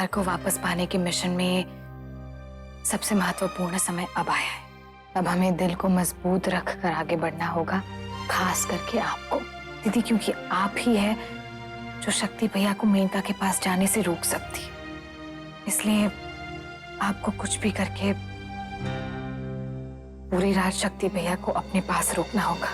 घर को वापस पाने के मिशन में सबसे महत्वपूर्ण समय अब आया है। अब हमें दिल को मजबूत रख कर आगे बढ़ना होगा, खास करके आपको दीदी, क्योंकि आप ही है जो शक्ति भैया को मेनका के पास जाने से रोक सकती है। इसलिए आपको कुछ भी करके पूरी रात शक्ति भैया को अपने पास रोकना होगा।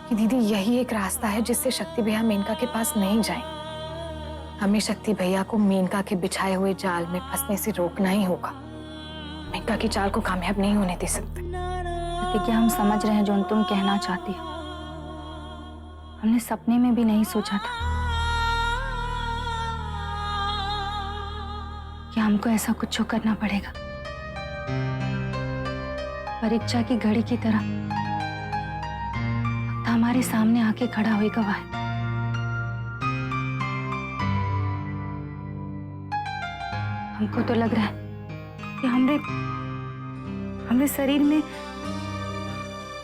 कि दीदी यही एक रास्ता है जिससे शक्ति भैया मेनका के पास नहीं जाए। हमें शक्ति भैया को मेनका के बिछाए हुए जाल में फंसने से रोकना ही होगा। मेनका की चाल को कामयाब नहीं होने दे सकते। प्रतिज्ञा, हम समझ रहे हैं जो तुम कहना चाहती हो। हमने सपने में भी नहीं सोचा था कि हमको ऐसा कुछ करना पड़ेगा। परीक्षा की घड़ी की तरह वक्त हमारे सामने आके खड़ा हुई गवाह है। हमको तो लग रहा है कि हमरे शरीर में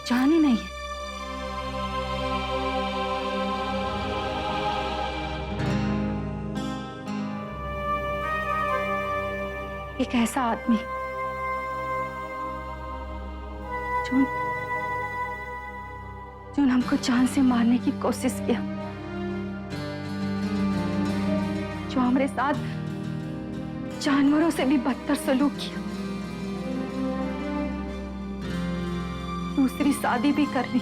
जान ही नहीं है। एक ऐसा आदमी जो हमको जान से मारने की कोशिश किया, जो हमारे साथ जानवरों से भी बदतर सलूक किया, दूसरी शादी भी कर ली।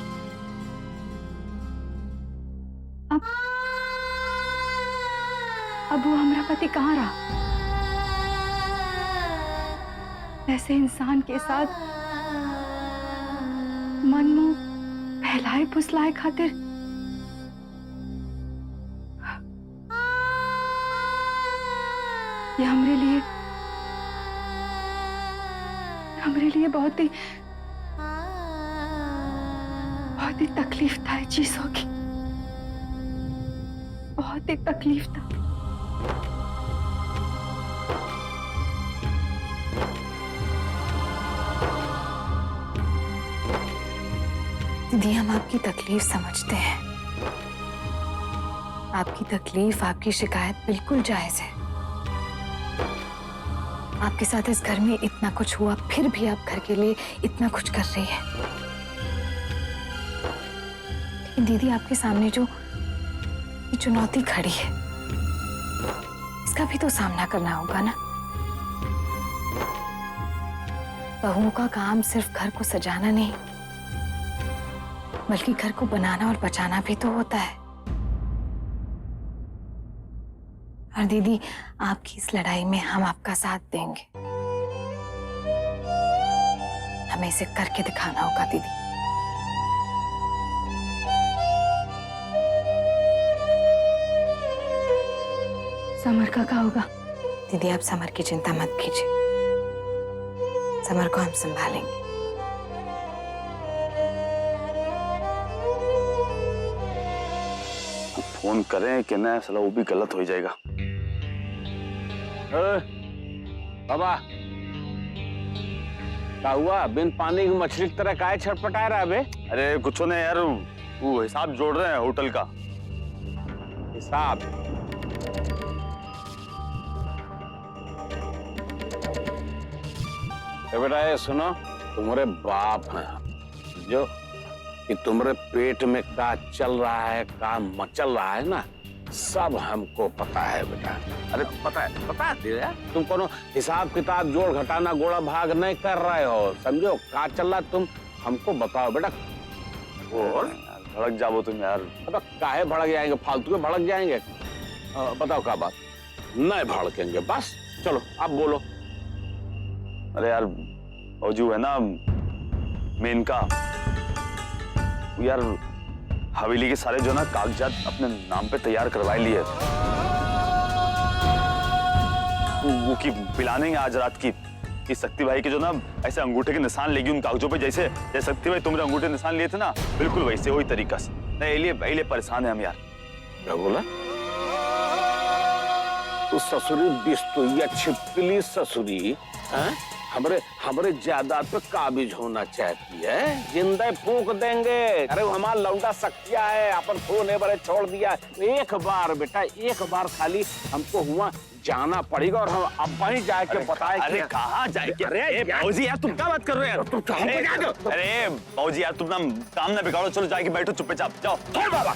अब वो हमारा पति कहाँ रहा? ऐसे इंसान के साथ मन मुंह बहलाए फुसलाए खातिर ये हमरे लिए बहुत ही तकलीफ था ये चीज होगी। बहुत ही तकलीफ था। दीदी, हम आपकी तकलीफ समझते हैं। आपकी तकलीफ, आपकी शिकायत बिल्कुल जायज है। आपके साथ इस घर में इतना कुछ हुआ, फिर भी आप घर के लिए इतना कुछ कर रही है। लेकिन दीदी, आपके सामने जो ये चुनौती खड़ी है, इसका भी तो सामना करना होगा ना। बहुओं का काम सिर्फ घर को सजाना नहीं, बल्कि घर को बनाना और बचाना भी तो होता है। और दीदी, आपकी इस लड़ाई में हम आपका साथ देंगे। हमें इसे करके दिखाना होगा दीदी। समर का क्या होगा? दीदी, आप समर की चिंता मत कीजिए। समर को हम संभालेंगे। फोन करें कि ना, साला वो भी गलत हो जाएगा। बाबा, क्या हुआ? बिन पानी की मछली की तरह काहे छटपटा रहा है बे? अरे कुछ नहीं यार, वो हिसाब जोड़ रहे हैं होटल का। हिसाब? बेटा ये सुनो, तुम्हारे बाप हैं जो कि तुम्हारे पेट में क्या चल रहा है, क्या मचल रहा है ना, सब हमको पता है बेटा। अरे पता है तुम कोनो हिसाब किताब जोड़ घटाना गोड़ा भाग नहीं कर रहे हो, समझो क्या चल रहा तुम हमको बताओ बेटा। और भड़क जाओ तुम यार। अब काहे भड़क जाएंगे, फालतू के भड़क जाएंगे। बताओ क्या बात? नहीं भड़केंगे, बस चलो आप बोलो। अरे यार, और जो है ना मेनका, यार हवेली के सारे जो ना कागजात अपने नाम पे तैयार करवा लिए। वो की पिलाने आज रात की कि शक्ति भाई के जो ना ऐसे अंगूठे के निशान लेगी उन कागजों पे, जैसे शक्ति भाई तुमने अंगूठे निशान लिए थे ना, बिल्कुल वैसे वही तरीका से। नहीं परेशान है हम यार। क्या बोला? तो ससुरी बिस्तुइया छिपकली ससुरी हमरे हमरे जायदाद पे काबिज होना चाहती है, जिंदा फूक देंगे। अरे वो हमारा लौंडा शक्तिया है, अपन खोने बड़े छोड़ दिया। एक बार बेटा, एक बार खाली हमको हुआ जाना पड़ेगा और हम अब वहीं जाके बताए। अरे कहाँ जाएंगे? अरे बाबूजी यार तुम क्या बात कर रहे हो यार? तुम कहाँ पे जा रहे हो? अरे बाबूजी यार तुम ना काम ना बिगाड़ो, चलो जाके बैठो चुपचाप जाओ। बाबा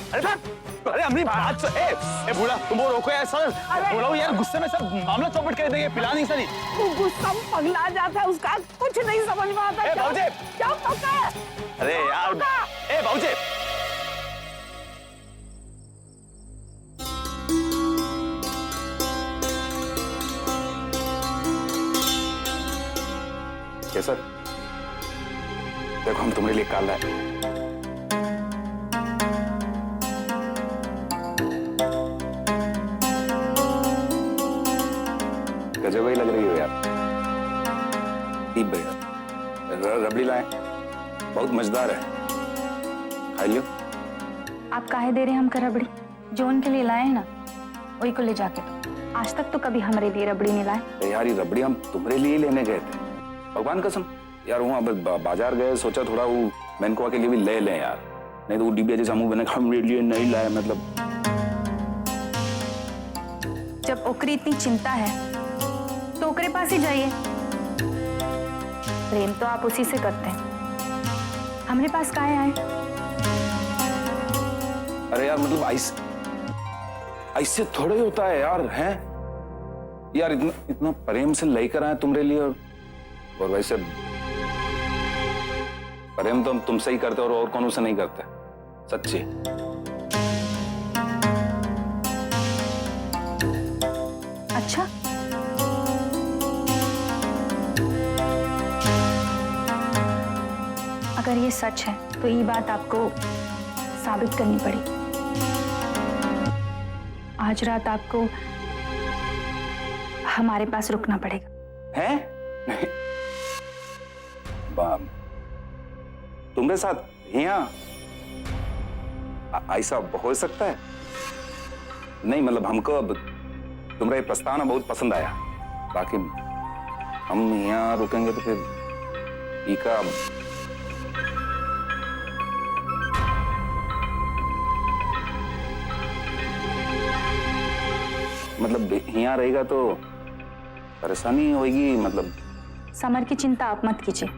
अरे हमने बात ए बूढ़ा तुम वो रोको यार सर, बोलो यार गुस्से में सब मामला चौपट कर देंगे, पिला नहीं सही। वो गुस्सा में पगला जाता है, उसका कुछ नहीं समझ में आता। बाबूजी क्या पका है? अरे यार बाबूजी सर देखो हम तुम्हारे लिए काला है। गजब ही लग रही हो यार। रबड़ी लाए, बहुत मजेदार है, खाई लो। आप काहे दे रहे हैं हमका रबड़ी? जो उनके लिए लाए हैं ना वही को ले जाके दो। आज तक तो कभी हमारे लिए रबड़ी नहीं लाए। यार ये रबड़ी हम तुम्हारे लिए लेने गए थे, भगवान कसम यार। वहाँ बाजार गए, सोचा थोड़ा वो मैनको के लिए भी ले लें यार, नहीं तो वो डिबिया जैसा मुंह बने मेरे लिए नहीं लाए। मतलब जब ओकरी इतनी चिंता है तो ओकरे पास ही जाइए। प्रेम तो आप उसी से करते हैं, हमारे पास काहे आए? अरे यार मतलब ऐसे थोड़े होता है यार, हैं यार। इतना प्रेम से लेकर आए तुम्हारे लिए, और वैसे प्रेम तो हम तुमसे ही करते और कौन से नहीं करते, सच्ची। अच्छा, अगर ये सच है तो ये बात आपको साबित करनी पड़ेगी। आज रात आपको हमारे पास रुकना पड़ेगा। हैं? तुम्हारे साथ यहाँ ऐसा हो सकता है? नहीं मतलब हमको अब तुम्हारा ये प्रस्ताव बहुत पसंद आया, बाकी हम यहाँ रुकेंगे तो फिर इका मतलब यहाँ रहेगा तो परेशानी होगी। मतलब समर की चिंता आप मत कीजिए,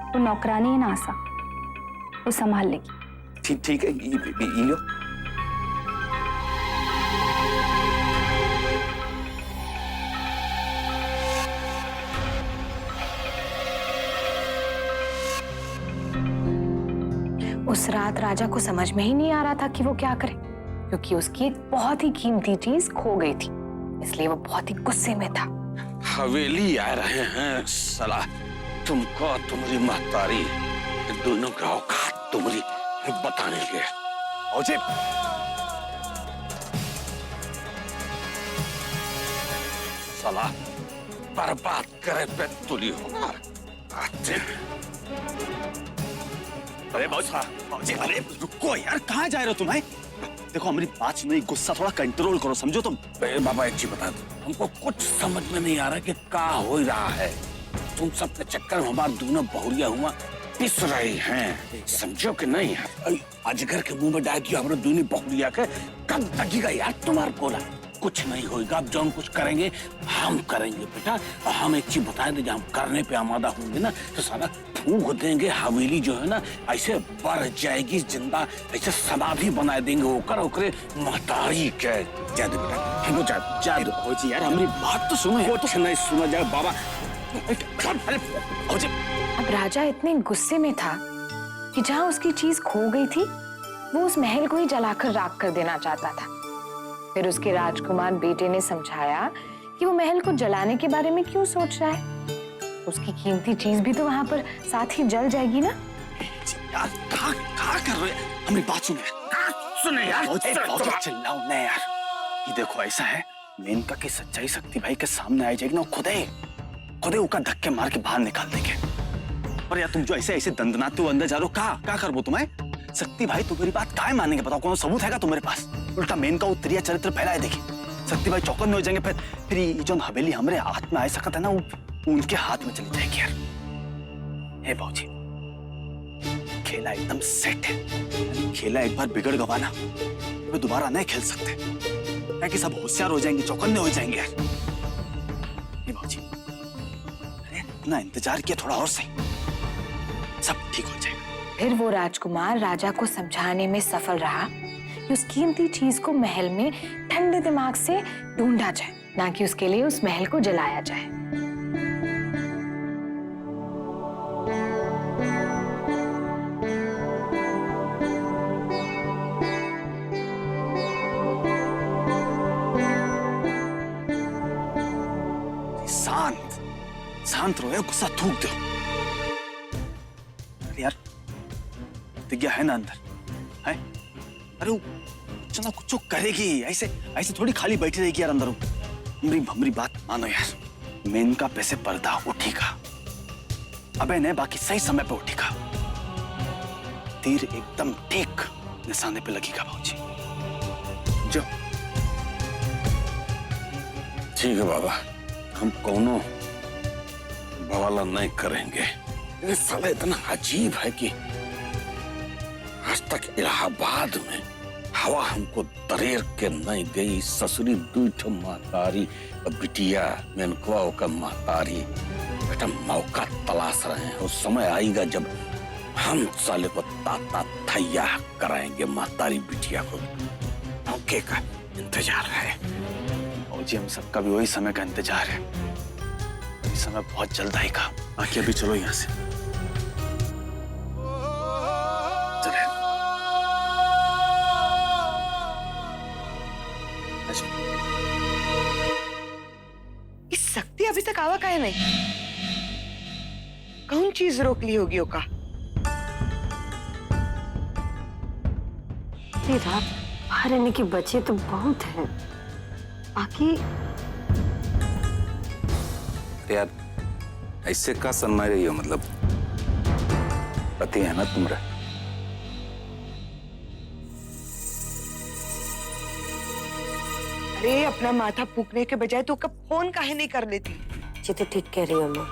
वो नौकरानी है ना आशा, वो संभाल लेगी। ठीक है, ये लो। उस रात राजा को समझ में ही नहीं आ रहा था कि वो क्या करे, क्योंकि उसकी एक बहुत ही कीमती चीज खो गई थी, इसलिए वो बहुत ही गुस्से में था। हवेली आ रहे हैं साला, तुमको तुम्हारी महतारी दोनों का औकात तुम्हारी बताने के। साला बर्बाद करे पे तुली होगा, आते हैं। अरे बाबूजी अरे रुको यार, कहाँ जा रहे हो तुम्हें? देखो हमारी बात सुनो, गुस्सा थोड़ा कंट्रोल करो, समझो तुम। बाबा एक चीज बता दो, हमको कुछ समझ में नहीं आ रहा कि क्या हो रहा है। तुम सबके चक्कर में हमारे दोनों बहुरिया हुआ पिस रही हैं, समझो कि नहीं? अजगर के मुंह में डाल दिया हमारे दोनों बहुरिया के, कब लगेगा यार तुम्हारा बोला? कुछ नहीं होगा, अब जो हम कुछ करेंगे हम करेंगे बेटा। हम एक चीज बता दें, जब हम करने पे आमादा होंगे ना तो सारा फूंक देंगे, हवेली जो है ना ऐसे बढ़ जाएगी, जिंदा ऐसे समाधि बना देंगे, ओकर ओकरे महतारी के। जादू बेटा, हमको जादू हो यार, हमारी बात तो सुनो। कुछ नहीं सुना जाए बाबा। अब राजा इतने गुस्से में था कि जहाँ उसकी चीज खो गई थी वो उस महल को ही जलाकर राख कर देना चाहता था। फिर उसके राजकुमार बेटे ने समझाया कि वो महल को जलाने के बारे में क्यों सोच रहा है, उसकी कीमती चीज भी तो वहां पर साथ ही जल जाएगी ना। यार क्या कर रहे हैं? हमारी बात सुने यार, चिल्लाओ नहीं यार। ये देखो ऐसा है, मेनका की सच्चाई शक्ति भाई के सामने आ जाएगी ना, खुदे उका धक्के मार के बाहर निकाल देंगे। और यार तुम जो ऐसे दंदनाते हो अंदर जा रहे हो, क्या कर वो तुम्हें? शक्ति भाई तुम्हारी बात काय मानेंगे बताओ? कौन सबूत हैगा तुम्हारे पास? उल्टा मेनका वो त्रिया चरित्र फैलाए देखिए। सत्य भाई चौकन हो जाएंगे, फिर ये जो हवेली हमारे हाथ में आ सकता है ना, वो उनके हाथ में चली जाएगी यार। हे बाबूजी, खेला एकदम सेट है। खेला एक बार बिगड़ गवा ना, वे दोबारा नहीं खेल सकते। क्या कि सब होशियार हो जाएंगे, चौकन्ने हो जाएंगे यार। हे बाबूजी, अरे इतना इंतजार किया, थोड़ा और सही, सब ठीक हो जाएगा। फिर वो राजकुमार राजा को समझाने में सफल रहा कि उस कीमती चीज को महल में ठंडे दिमाग से ढूंढा जाए, ना कि उसके लिए उस महल को जलाया जाए। शांत रहो, गुस्सा थूक दो। अरे यार दिव्या है ना अंदर, है? अरे वो कुछ ना कुछ करेगी, ऐसे ऐसे थोड़ी खाली बैठी रहेगी यार अंदर। हमारी बात मानो यार, मेनका पैसे पर्दा उठेगा, अबे ने बाकी सही समय पे उठेगा, तीर एकदम ठीक निशाने पे लगेगा भाऊजी। जो ठीक है बाबा, हम कोनो बवाला नहीं करेंगे। ये साला इतना अजीब है कि आज तक इलाहाबाद में हवा हमको दरेर के नहीं गई। ससुरी दूठ मातारी बिटिया मेनकुआ का मातारी बेटा मौका तलाश रहे हैं। उस समय आएगा जब हम साले को ताता थैया कराएंगे। मातारी बिटिया को मौके का इंतजार है। और जी हम सबका भी वही समय का इंतजार है। इस समय बहुत जल्द आएगा। बाकी अभी चलो यहाँ से चले। इस शक्ति अभी तक आवा काहे नहीं? कौन चीज रोक ली होगी ओका? रात बाहर रहने के बच्चे तो बहुत हैं, बाकी यार ऐसे का सन्मा रही हो, मतलब पति है ना तुम्हारा। अरे अपना माथा फूकने के बजाय तो कब फोन काहे नहीं कर लेती? ये तो ठीक कह रही हो अम्मा।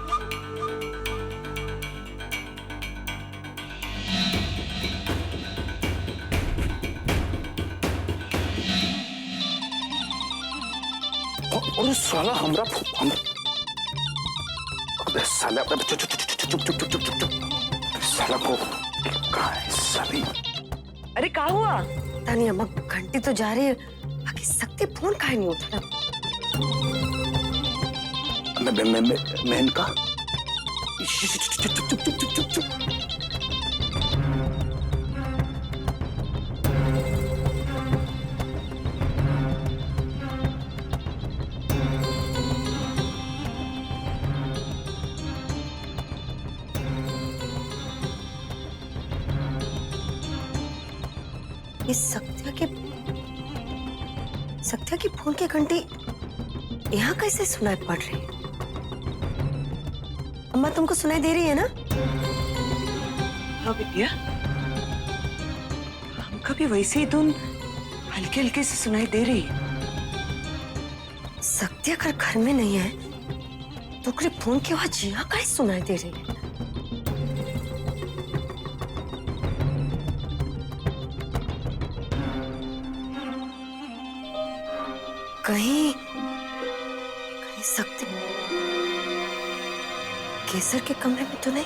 और साला हमरा साला चुप चुप चुप चुप चुप चुप चुप चुप साला को कहाँ है साली? अरे क्या हुआ? तानी अम्मा घंटी तो जा रही है, बाकी शक्ति फोन काहे नहीं उठा रहा? मेनका चुप चुप चुप चुप चुप चुप। इस सत्या की फोन की घंटी यहाँ कैसे सुनाई पड़ रही है? अम्मा तुमको सुनाई दे रही है ना? हाँ बिटिया, हमका भी वैसे ही धुन हल्के हल्के से सुनाई दे रही है। सत्या अगर घर में नहीं है तो ओकरे फोन की आवाज यहाँ कैसे सुनाई दे रही है? कहीं सत्य केसर के कमरे में तो नहीं?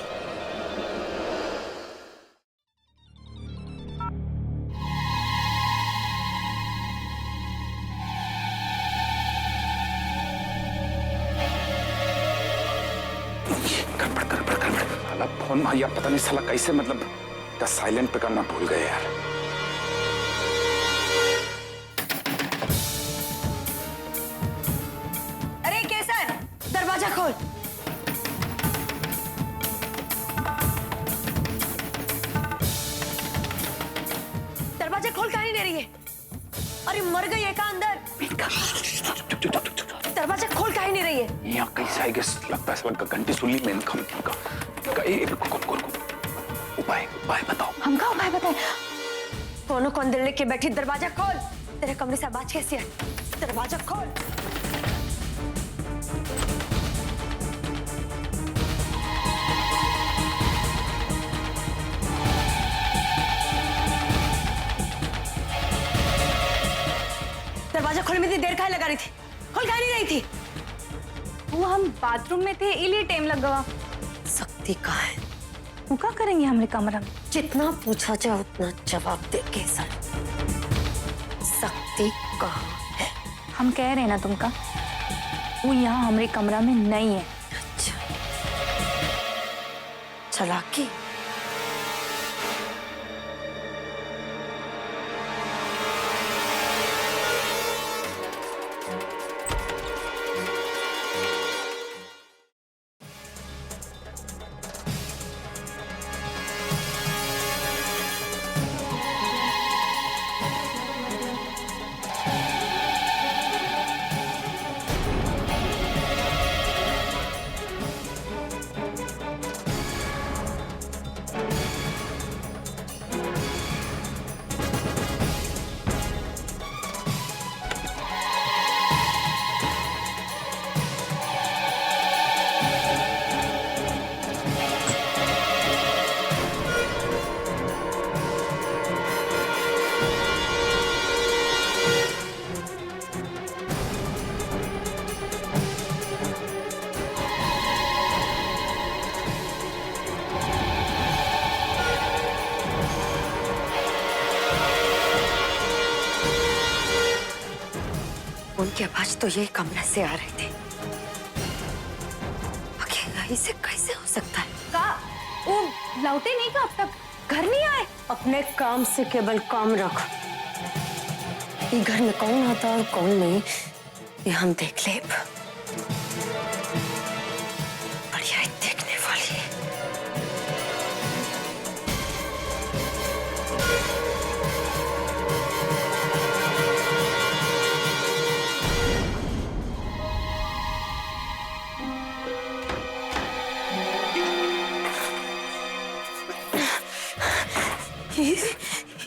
साला फोन भैया पता नहीं साला कैसे, मतलब साइलेंट पे करना भूल गए यार। अरे केसर, दरवाजा खोल। दरवाजा खोल, कहाँ नहीं दे रही है? अरे मर गई है का अंदर? दरवाजा खोल, कहाँ नहीं रही है? यहाँ कैसे आई गेस लगता है घंटी सुन ली मैंने। उपाय उपाय बताओ। हमका उपाय बताए? कौन दिल लेके बैठी? दरवाजा खोल। तेरे कमरे से आवाज कैसी है? दरवाजा खोल। दरवाजा खोलने में इतनी देर काहे लगा रही थी? खोल काहे नहीं रही थी? वो हम बाथरूम में थे इलिए टाइम लग गवा। शक्ति कहाँ है? वो क्या करेंगे हमारे कमरा में? जितना पूछा जाए उतना जवाब दे केसर। शक्ति कहाँ है? हम कह रहे हैं ना तुमका, वो यहाँ हमारे कमरा में नहीं है। अच्छा, चालाकी। उनकी आवाज तो यही कमरे से आ रही थी। अकेला इसे कैसे हो सकता है? का वो लौटे नहीं का अब तक? घर नहीं आए? अपने काम से केवल काम रख। ये घर में कौन आता और कौन नहीं ये हम देख ले। बढ़िया देखने वाली है।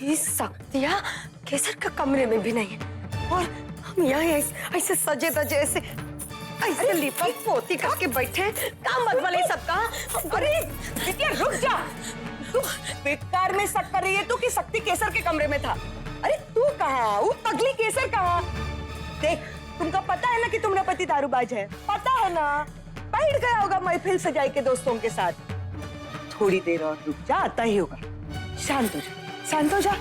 ये शक्तियाँ केसर का कमरे में भी नहीं है और हम यहाँ ऐसे सजे धजे ऐसे लिपट पोती करके बैठे। काम मत वाले सबका। अरे बिटिया रुक जा। तू बेकार में शक कर रही है तू कि शक्ति केसर के कमरे में था। अरे तू कहाँ? वो पगली केसर कहाँ? देख, तुमको पता है ना कि तुम्हारा पति दारूबाज है। पता है ना? बैठ गया होगा महफिल सजाई के दोस्तों के साथ। थोड़ी देर और रुक जा, आता ही होगा। शांत हो जा, शांत हो जा।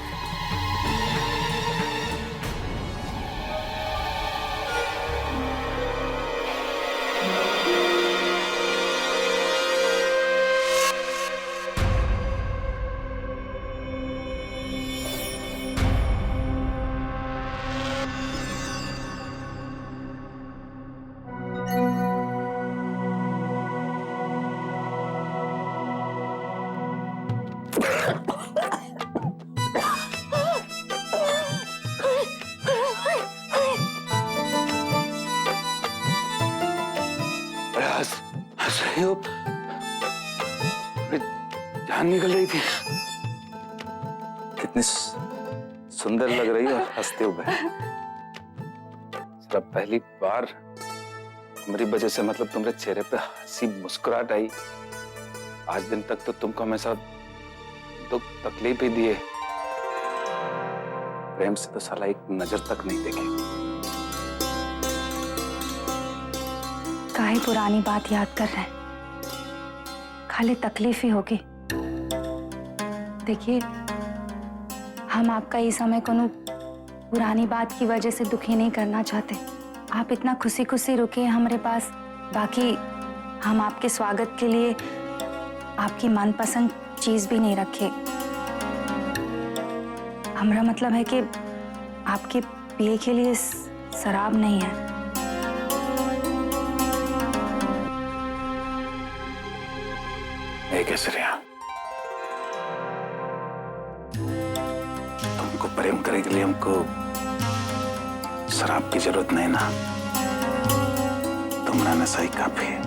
जान निकल रही थी। कितनी सुंदर लग रही है हंसते हुए। सिर्फ पहली बार मेरी वजह से मतलब तुम्हारे चेहरे पे हंसी मुस्कुराहट आई। आज दिन तक तो तुमको हमेशा दुख तकलीफ ही दिए। प्रेम से तो साला एक नजर तक नहीं देखे। काहे पुरानी बात याद कर रहे हैं? खाली तकलीफ ही होगी। देखिए, हम आपका ये समय कोनो पुरानी बात की वजह से दुखी नहीं करना चाहते। आप इतना खुशी खुशी रुके हमारे पास। बाकी हम आपके स्वागत के लिए आपकी मनपसंद चीज भी नहीं रखे। हमारा मतलब है कि आपके पिए के लिए शराब नहीं है। केसरिया, तुमको प्रेम करने के लिए हमको शराब की जरूरत नहीं ना। तुम्हारा नशा ही काफी है।